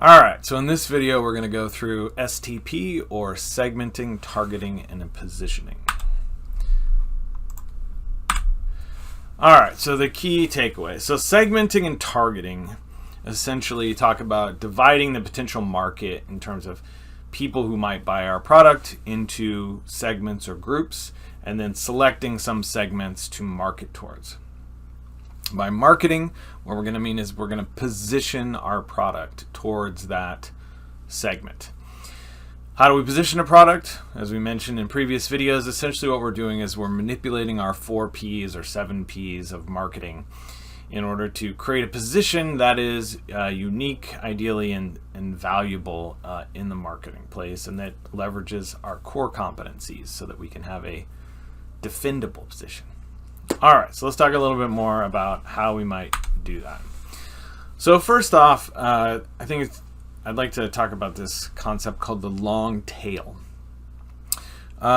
Alright, so in this video we're going to go through STP, or segmenting, targeting, and positioning. Alright, so the key takeaway. So segmenting and targeting essentially talk about dividing the potential market in terms of people who might buy our product into segments or groups, and then selecting some segments to market towards. By marketing, what we're going to mean is we're going to position our product towards that segment. How do we position a product? As we mentioned in previous videos, essentially what we're doing is we're manipulating our 4 Ps or 7 Ps of marketing in order to create a position that is unique, ideally, and valuable in the marketplace, and that leverages our core competencies so that we can have a defendable position. All right, so let's talk a little bit more about how we might do that. So first off, I'd like to talk about this concept called the long tail.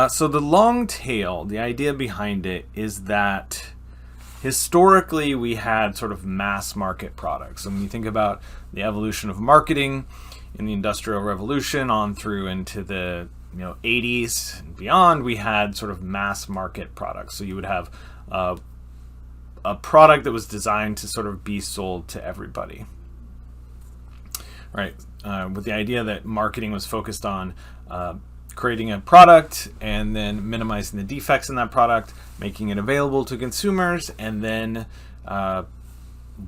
So the long tail, the idea behind it is that historically we had sort of mass market products. So when you think about the evolution of marketing in the Industrial Revolution on through into the 80s and beyond, we had sort of mass market products. So you would have a product that was designed to sort of be sold to everybody, right? With the idea that marketing was focused on creating a product and then minimizing the defects in that product, making it available to consumers, and then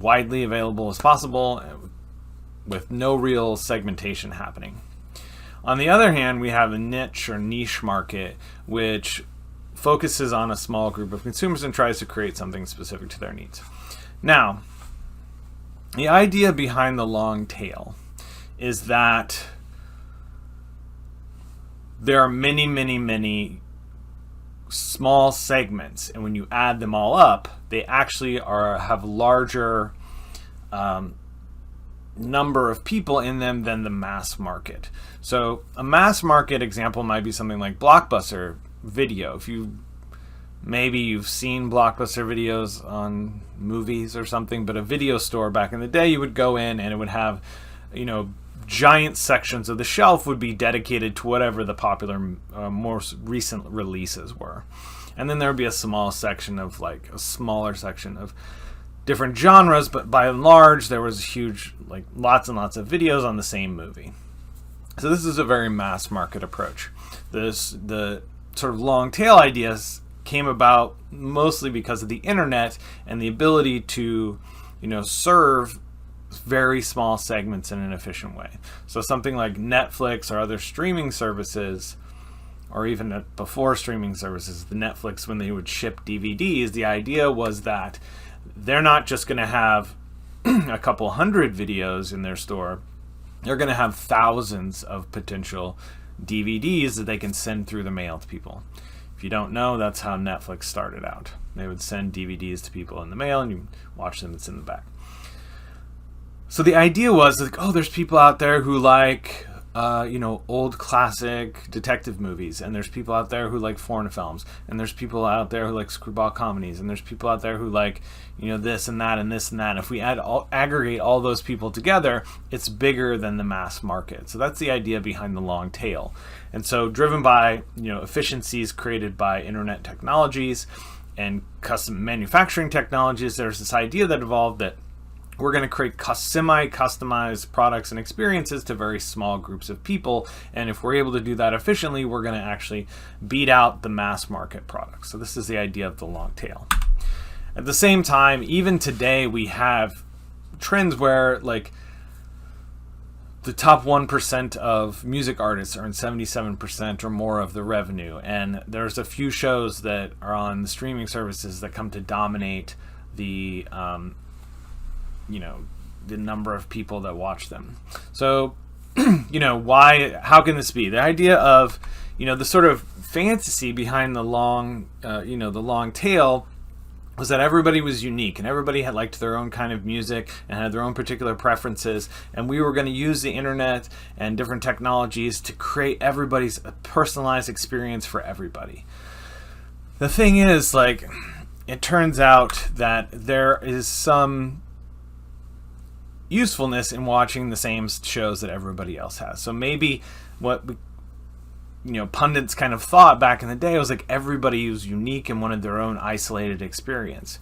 widely available as possible with no real segmentation happening. On the other hand, we have a niche or niche market, which focuses on a small group of consumers and tries to create something specific to their needs. Now, the idea behind the long tail is that there are many small segments, and when you add them all up, they actually have larger number of people in them than the mass market. So a mass market example might be something like Blockbuster Video. If maybe you've seen Blockbuster videos on movies or something, but a video store back in the day, you would go in and it would have, giant sections of the shelf would be dedicated to whatever the popular, more recent releases were. And then there would be a smaller section of different genres, but by and large, there was huge, lots and lots of videos on the same movie. So this is a very mass market approach. The sort of long tail ideas came about mostly because of the internet and the ability to, serve very small segments in an efficient way. So something like Netflix or other streaming services, or even before streaming services, the Netflix, when they would ship DVDs, the idea was that they're not just going to have a couple hundred videos in their store. They're going to have thousands of potential DVDs that they can send through the mail to people. If you don't know, that's how Netflix started out. They would send DVDs to people in the mail, and you watch them. It's in the back. So the idea was there's people out there who like old classic detective movies, and there's people out there who like foreign films, and there's people out there who like screwball comedies, and there's people out there who like this and that and this and that. If we aggregate all those people together, it's bigger than the mass market. So that's the idea behind the long tail. And so driven by efficiencies created by internet technologies and custom manufacturing technologies, there's this idea that evolved that we're going to create semi-customized products and experiences to very small groups of people. And if we're able to do that efficiently, we're going to actually beat out the mass market products. So this is the idea of the long tail. At the same time, even today, we have trends where the top 1% of music artists earn 77% or more of the revenue. And there's a few shows that are on the streaming services that come to dominate the the number of people that watch them. So, how can this be? The idea of, the sort of fantasy behind the long tail was that everybody was unique and everybody had liked their own kind of music and had their own particular preferences, and we were going to use the internet and different technologies to create everybody's personalized experience for everybody. The thing is, it turns out that there is some usefulness in watching the same shows that everybody else has. So maybe what pundits kind of thought back in the day was like everybody was unique and wanted their own isolated experience.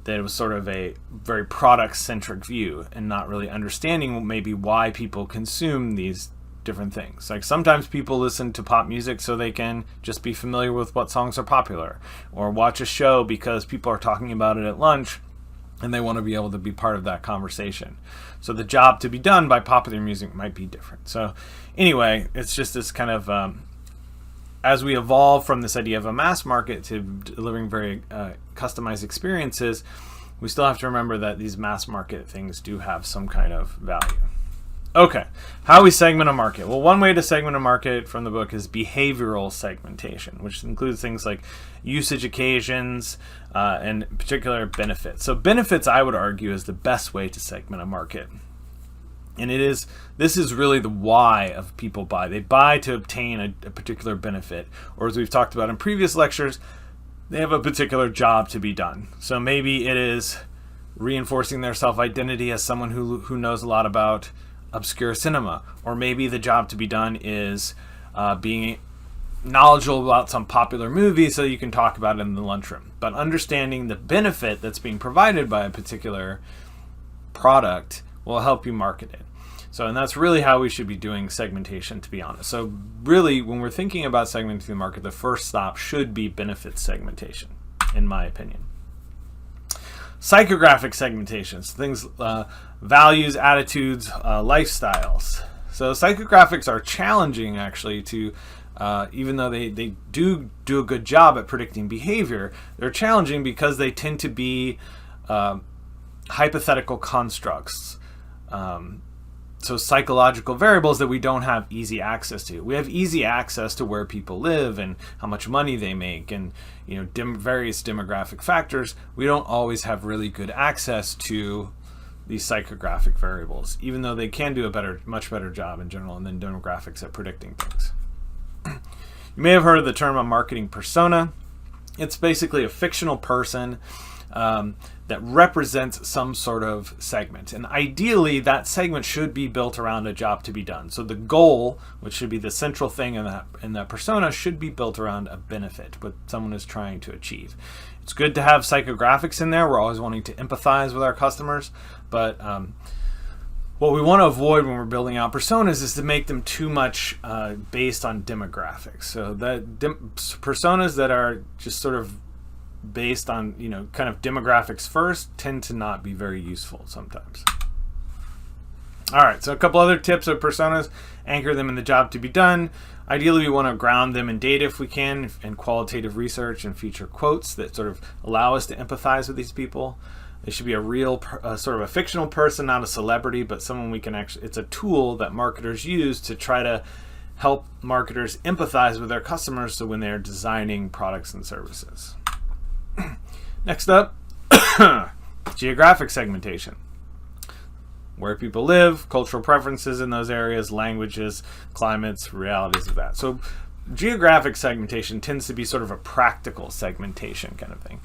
That it was sort of a very product-centric view and not really understanding maybe why people consume these different things. Like sometimes people listen to pop music so they can just be familiar with what songs are popular, or watch a show because people are talking about it at lunch and they want to be able to be part of that conversation. So the job to be done by popular music might be different. So anyway, it's just this kind of as we evolve from this idea of a mass market to delivering very customized experiences, we still have to remember that these mass market things do have some kind of value. Okay, how we segment a market? Well, one way to segment a market from the book is behavioral segmentation, which includes things like usage occasions and particular benefits. So benefits, I would argue, is the best way to segment a market. And this is really the why of people buy. They buy to obtain a particular benefit, or as we've talked about in previous lectures, they have a particular job to be done. So maybe it is reinforcing their self-identity as someone who knows a lot about obscure cinema, or maybe the job to be done is being knowledgeable about some popular movie so you can talk about it in the lunchroom. But understanding the benefit that's being provided by a particular product will help you market it. And that's really how we should be doing segmentation, to be honest. So really, when we're thinking about segmenting the market, the first stop should be benefit segmentation, in my opinion. Psychographic segmentations, things, values, attitudes, lifestyles. So psychographics are challenging, actually, to even though they do a good job at predicting behavior, they're challenging because they tend to be hypothetical constructs. So psychological variables that we don't have easy access to. We have easy access to where people live and how much money they make and various demographic factors. We don't always have really good access to these psychographic variables, even though they can do a much better job in general than demographics at predicting things. You may have heard of the term a marketing persona. It's basically a fictional person that represents some sort of segment. And ideally, that segment should be built around a job to be done. So the goal, which should be the central thing in that persona, should be built around a benefit, what someone is trying to achieve. It's good to have psychographics in there. We're always wanting to empathize with our customers. But what we want to avoid when we're building out personas is to make them too much based on demographics. So that personas that are just sort of based on kind of demographics first tend to not be very useful sometimes. All right, so a couple other tips of personas: anchor them in the job to be done. Ideally, we want to ground them in data if we can, and qualitative research, and feature quotes that sort of allow us to empathize with these people. They should be a real sort of a fictional person, not a celebrity, but someone we can actually, it's a tool that marketers use to try to help marketers empathize with their customers, so when they're designing products and services. Next up, geographic segmentation. Where people live, cultural preferences in those areas, languages, climates, realities of that. So geographic segmentation tends to be sort of a practical segmentation kind of thing.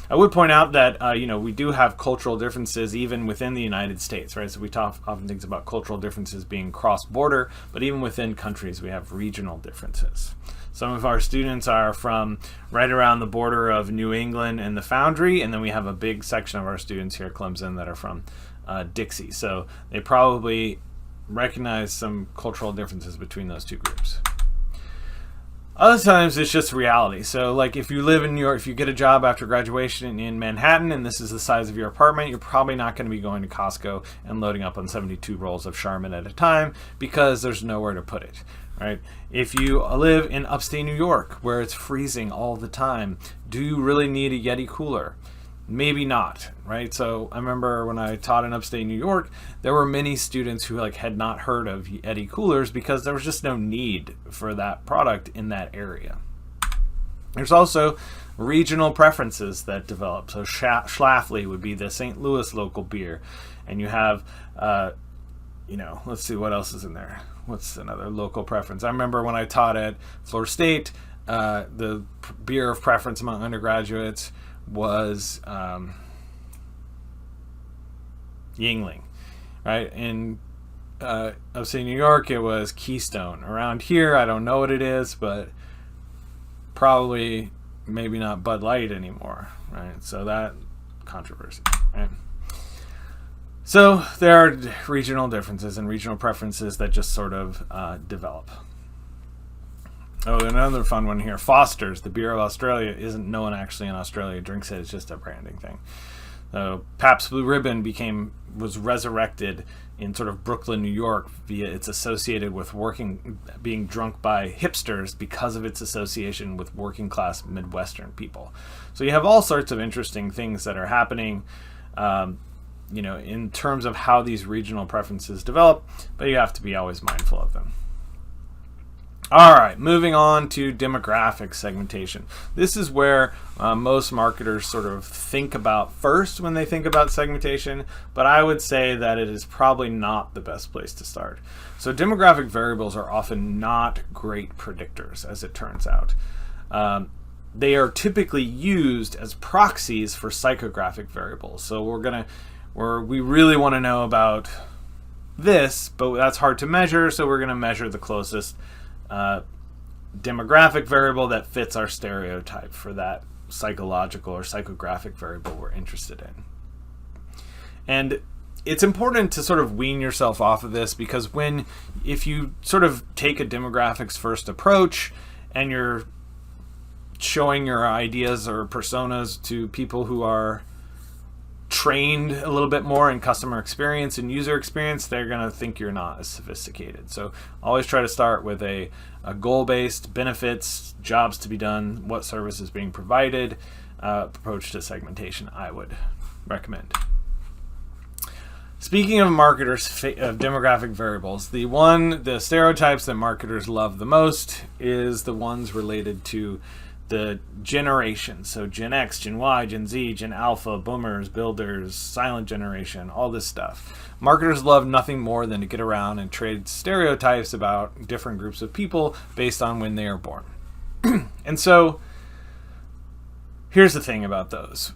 I would point out that we do have cultural differences even within the United States, right? So we talk often things about cultural differences being cross-border, but even within countries we have regional differences. Some of our students are from right around the border of New England and the Foundry, and then we have a big section of our students here at Clemson that are from Dixie. So they probably recognize some cultural differences between those two groups. Other times it's just reality. So like if you live in New York, if you get a job after graduation in Manhattan and this is the size of your apartment, you're probably not going to be going to Costco and loading up on 72 rolls of Charmin at a time because there's nowhere to put it. Right? If you live in upstate New York where it's freezing all the time, do you really need a Yeti cooler? Maybe not, right? So I remember when I taught in upstate New York, there were many students who had not heard of Yeti coolers because there was just no need for that product in that area. There's also regional preferences that develop. So Schlafly would be the St. Louis local beer, and you have, let's see what else is in there. What's another local preference? I remember when I taught at Florida State, the beer of preference among undergraduates was Yingling. right? In upstate New York, it was Keystone. Around here, I don't know what it is, but probably maybe not Bud Light anymore, right? So that controversy, right? So there are regional differences and regional preferences that just sort of develop. Oh, another fun one here. Foster's, the beer of Australia, isn't no one actually in Australia drinks it. It's just a branding thing. So Pabst Blue Ribbon was resurrected in sort of Brooklyn, New York, via it's associated with being drunk by hipsters because of its association with working class Midwestern people. So you have all sorts of interesting things that are happening, in terms of how these regional preferences develop, but you have to be always mindful of them. All right, moving on to demographic segmentation. This is where most marketers sort of think about first when they think about segmentation, but I would say that it is probably not the best place to start. So demographic variables are often not great predictors, as it turns out. They are typically used as proxies for psychographic variables. So we really want to know about this, but that's hard to measure, so we're going to measure the closest demographic variable that fits our stereotype for that psychological or psychographic variable we're interested in. And it's important to sort of wean yourself off of this, because if you sort of take a demographics first approach and you're showing your ideas or personas to people who are trained a little bit more in customer experience and user experience, they're going to think you're not as sophisticated. So always try to start with a goal-based, benefits, jobs to be done, what service is being provided approach to segmentation I would recommend. Speaking of marketers, of demographic variables, the stereotypes that marketers love the most is the ones related to the generations. So Gen X, Gen Y, Gen Z, Gen Alpha, Boomers, Builders, Silent Generation, all this stuff. Marketers love nothing more than to get around and trade stereotypes about different groups of people based on when they are born. And so here's the thing about those.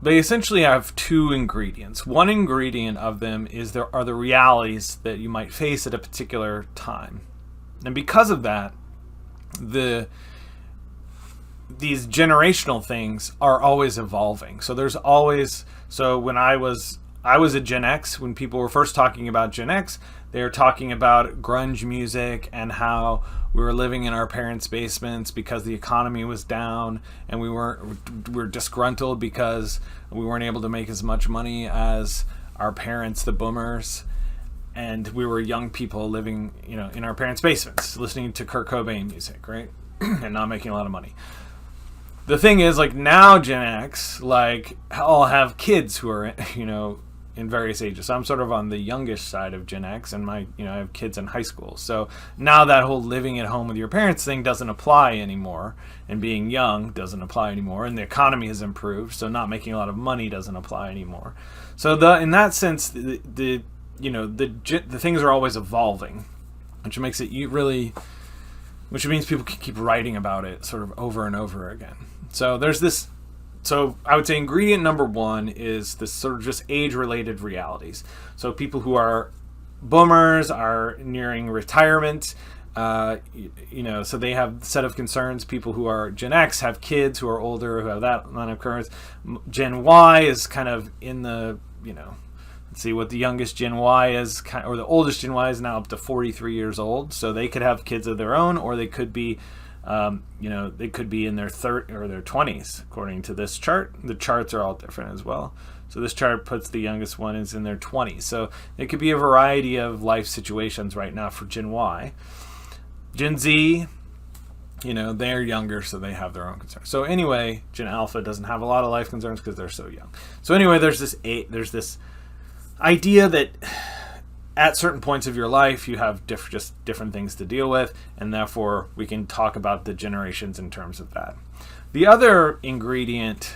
They essentially have two ingredients. One ingredient of them is there are the realities that you might face at a particular time. And because of that, these generational things are always evolving. So when I was a Gen X, when people were first talking about Gen X, they were talking about grunge music and how we were living in our parents' basements because the economy was down, and we were disgruntled because we weren't able to make as much money as our parents, the boomers, and we were young people living, in our parents' basements, listening to Kurt Cobain music, right? And not making a lot of money. The thing is, now Gen X, all have kids who are, in various ages. So I'm sort of on the youngish side of Gen X, and I have kids in high school. So now that whole living at home with your parents thing doesn't apply anymore, and being young doesn't apply anymore, and the economy has improved, so not making a lot of money doesn't apply anymore. So in that sense, the things are always evolving, which makes it which means people can keep writing about it sort of over and over again. So there's this. So I would say ingredient number one is this sort of just age-related realities. So people who are boomers are nearing retirement, so they have a set of concerns. People who are Gen X have kids who are older, who have that line of occurrence. Gen Y is kind of in the, let's see what the youngest Gen Y is, or the oldest Gen Y is now up to 43 years old. So they could have kids of their own, or they could be they could be in their 30s or their 20s, according to this chart. The charts are all different as well. So this chart puts the youngest one is in their 20s. So it could be a variety of life situations right now for Gen Y. Gen Z, they're younger, so they have their own concerns. So anyway, Gen Alpha doesn't have a lot of life concerns because they're so young. So anyway, there's this idea that at certain points of your life, you have just different things to deal with, and therefore we can talk about the generations in terms of that. The other ingredient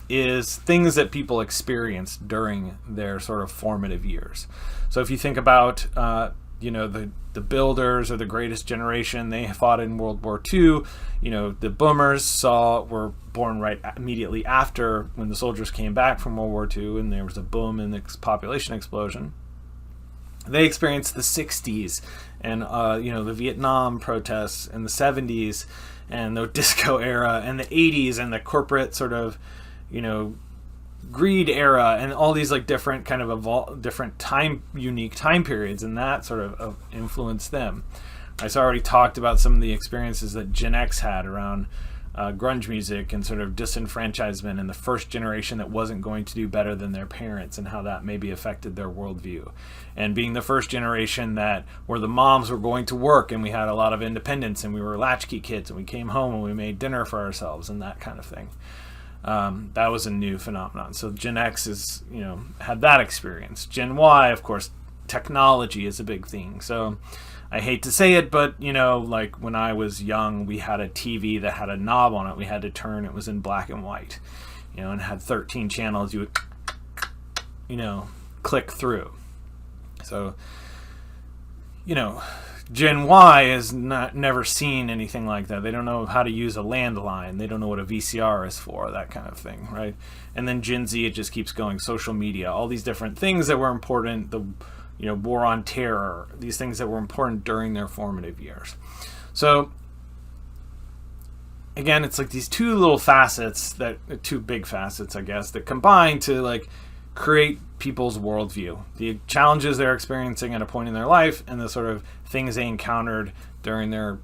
is things that people experience during their sort of formative years. So if you think about, the builders or the greatest generation, they fought in World War II. The boomers were born right immediately after when the soldiers came back from World War II, and there was a boom in the population explosion. They experienced the 60s and the Vietnam protests and the 70s and the disco era and the 80s and the corporate sort of greed era and all these like different kind of different unique time periods, and that sort of influenced them. I already talked about some of the experiences that Gen X had around grunge music and sort of disenfranchisement and the first generation that wasn't going to do better than their parents and how that maybe affected their worldview. And being the first generation where the moms were going to work and we had a lot of independence and we were latchkey kids and we came home and we made dinner for ourselves and that kind of thing. That was a new phenomenon. So Gen X had that experience. Gen Y, of course, technology is a big thing. So I hate to say it, but like when I was young, we had a TV that had a knob on it. We had to turn. It was in black and white, and it had 13 channels. You would, click through. So, Gen Y has never seen anything like that. They don't know how to use a landline. They don't know what a VCR is for, that kind of thing, right? And then Gen Z, it just keeps going. Social media, all these different things that were important. The war on terror, these things that were important during their formative years. So again, it's like these two big facets, I guess, that combine to like create people's worldview, the challenges they're experiencing at a point in their life and the sort of things they encountered during their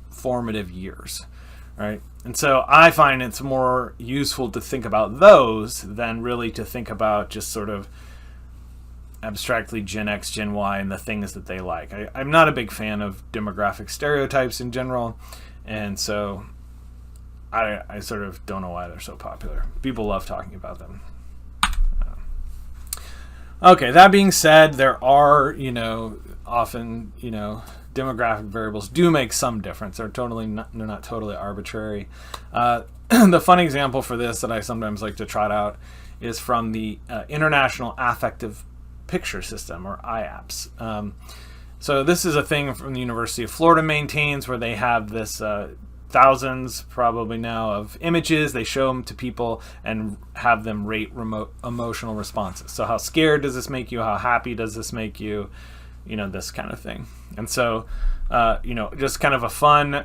formative years, right? And so I find it's more useful to think about those than really to think about just sort of abstractly Gen X, Gen Y, and the things that they like. I'm not a big fan of demographic stereotypes in general, and so I sort of don't know why they're so popular. People love talking about them. Okay, that being said, there are, often, demographic variables do make some difference. They're not totally arbitrary. The fun example for this that I sometimes like to trot out is from the International Affective Picture System, or IAPS. So this is a thing from the University of Florida maintains, where they have this thousands probably now of images. They show them to people and have them rate remote emotional responses. So how scared does this make you? How happy does this make you? This kind of thing. And so, just kind of a fun,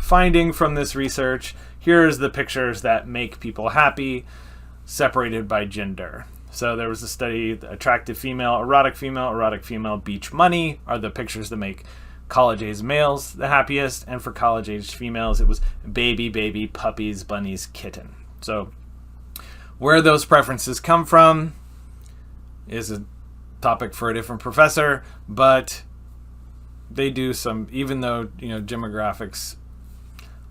finding from this research. Here's the pictures that make people happy, separated by gender. So there was a study, attractive female, erotic female, beach money are the pictures that make college-age males the happiest, and for college-aged females it was baby, puppies, bunnies, kitten. So where those preferences come from is a topic for a different professor, but they do some, even though demographics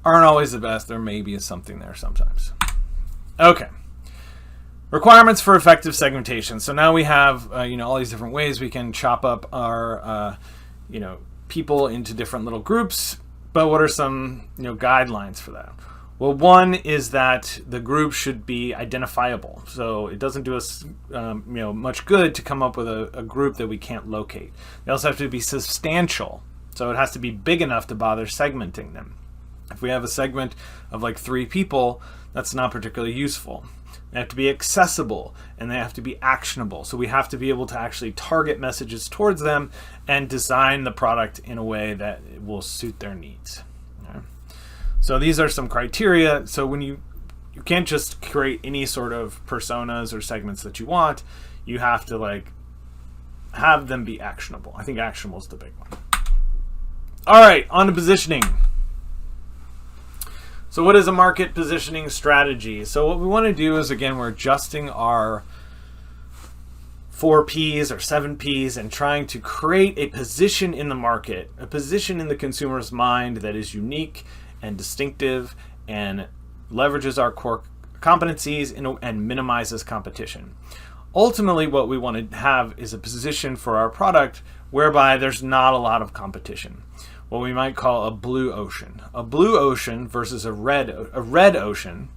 aren't always the best, there maybe is something there sometimes. Okay. Requirements for effective segmentation. So now we have all these different ways we can chop up our people into different little groups, but what are some guidelines for that? Well, one is that the group should be identifiable. So it doesn't do us much good to come up with a group that we can't locate. They also have to be substantial. So it has to be big enough to bother segmenting them. If we have a segment of like 3 people, that's not particularly useful. They have to be accessible and they have to be actionable. So we have to be able to actually target messages towards them and design the product in a way that will suit their needs. Okay? So these are some criteria. So when you can't just create any sort of personas or segments that you want, you have to have them be actionable. I think actionable is the big one. All right, on to positioning. So what is a market positioning strategy? So what we want to do is, again, we're adjusting our 4 Ps or 7 Ps and trying to create a position in the market, a position in the consumer's mind that is unique and distinctive and leverages our core competencies and minimizes competition. Ultimately, what we want to have is a position for our product whereby there's not a lot of competition. What we might call a blue ocean. A blue ocean versus a red ocean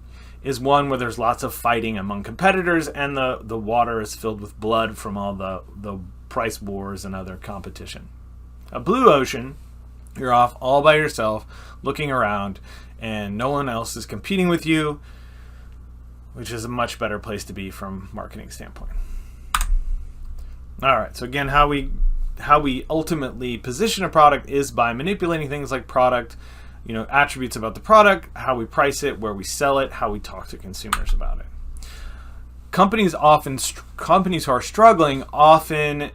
is one where there's lots of fighting among competitors and the water is filled with blood from all the price wars and other competition. A blue ocean, you're off all by yourself looking around and no one else is competing with you, which is a much better place to be from a marketing standpoint. All right, so again, how we ultimately position a product is by manipulating things like product, attributes about the product, how we price it, where we sell it, how we talk to consumers about it. Companies who are struggling often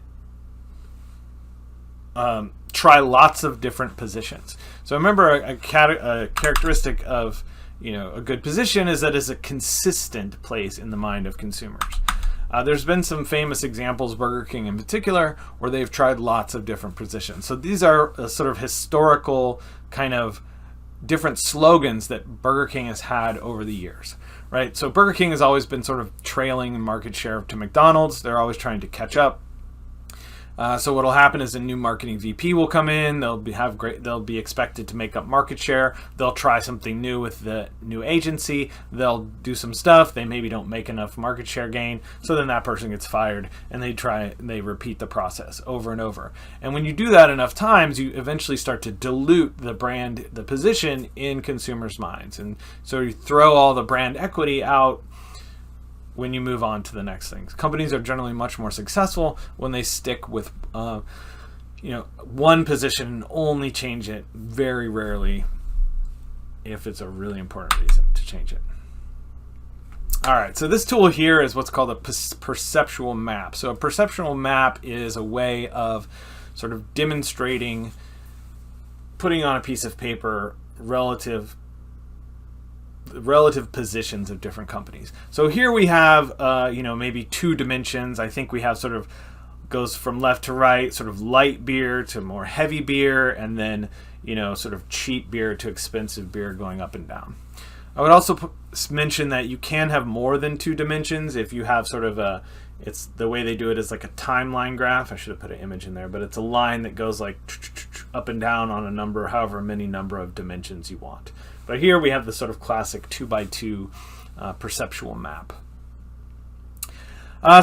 try lots of different positions. So remember, a characteristic of a good position is that it's a consistent place in the mind of consumers. There's been some famous examples, Burger King in particular, where they've tried lots of different positions. So these are sort of historical kind of different slogans that Burger King has had over the years, right? So Burger King has always been sort of trailing in market share to McDonald's. They're always trying to catch up. So what will happen is a new marketing VP will come in. They'll be expected to make up market share. They'll try something new with the new agency. They'll do some stuff. They maybe don't make enough market share gain. So then that person gets fired, and they repeat the process over and over. And when you do that enough times, you eventually start to dilute the position in consumers' minds. And so you throw all the brand equity out when you move on to the next things. Companies are generally much more successful when they stick with one position and only change it very rarely if it's a really important reason to change it. All right, so this tool here is what's called a perceptual map. So a perceptual map is a way of sort of demonstrating, putting on a piece of paper relative positions of different companies. So here we have maybe two dimensions. I think we have sort of goes from left to right, sort of light beer to more heavy beer, and then sort of cheap beer to expensive beer going up and down. I would also mention that you can have more than two dimensions if you have sort of it's the way they do it is like a timeline graph. I should have put an image in there, but it's a line that goes like up and down on however many number of dimensions you want. But here we have the sort of classic 2x2 perceptual map.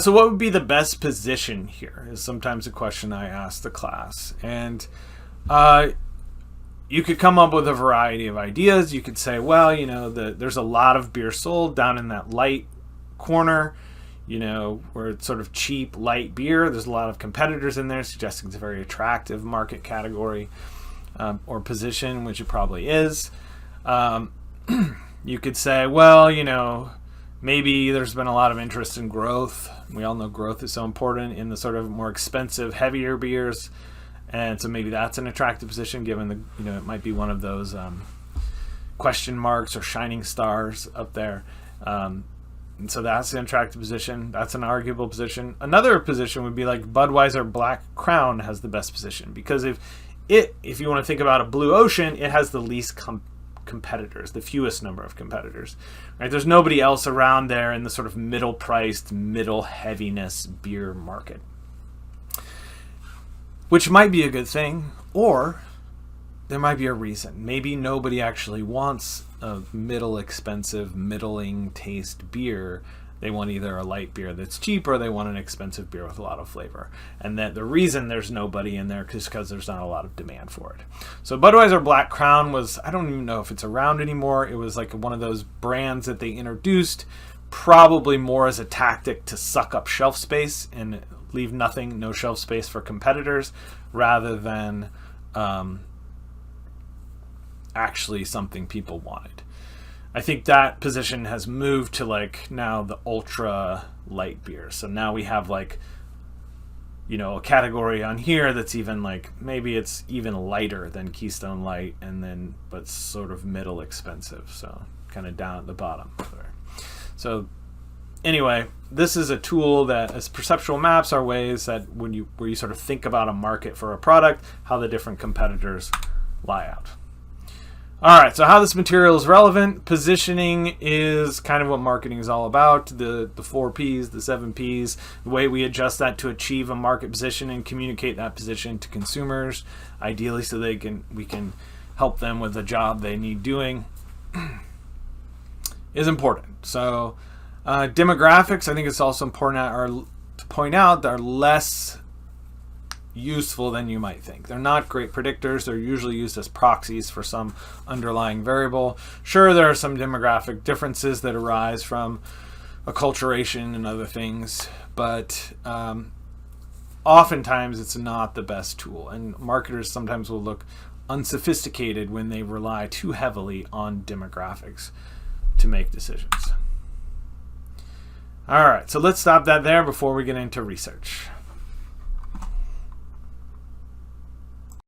So what would be the best position here is sometimes a question I ask the class. And you could come up with a variety of ideas. You could say, well, there's a lot of beer sold down in that light corner, where it's sort of cheap, light beer. There's a lot of competitors in there, suggesting it's a very attractive market category or position, which it probably is. You could say, well, maybe there's been a lot of interest in growth. We all know growth is so important in the sort of more expensive, heavier beers. And so maybe that's an attractive position given it might be one of those question marks or shining stars up there. And so that's an attractive position. That's an arguable position. Another position would be like Budweiser Black Crown has the best position because if you want to think about a blue ocean, it has the least competitors, the fewest number of competitors, right? There's nobody else around there in the sort of middle-priced, middle-heaviness beer market, which might be a good thing, or there might be a reason. Maybe nobody actually wants a middle-expensive, middling-taste beer. They want either a light beer that's cheap or they want an expensive beer with a lot of flavor. And that the reason there's nobody in there is because there's not a lot of demand for it. So Budweiser Black Crown was, I don't even know if it's around anymore. It was like one of those brands that they introduced probably more as a tactic to suck up shelf space and leave no shelf space for competitors rather than actually something people wanted. I think that position has moved to now the ultra light beer. So now we have a category on here that's even maybe it's even lighter than Keystone Light but sort of middle expensive. So kind of down at the bottom. So anyway, this is a tool that as perceptual maps are ways that where you sort of think about a market for a product, how the different competitors lie out. All right, so how this material is relevant. Positioning is kind of what marketing is all about. The 4 Ps, the 7 Ps, the way we adjust that to achieve a market position and communicate that position to consumers, ideally so we can help them with the job they need doing, is important. So demographics, I think it's also important to point out, are less useful than you might think. They're not great predictors. They're usually used as proxies for some underlying variable. Sure, there are some demographic differences that arise from acculturation and other things, but oftentimes it's not the best tool, and marketers sometimes will look unsophisticated when they rely too heavily on demographics to make decisions. All right, so let's stop that there before we get into research.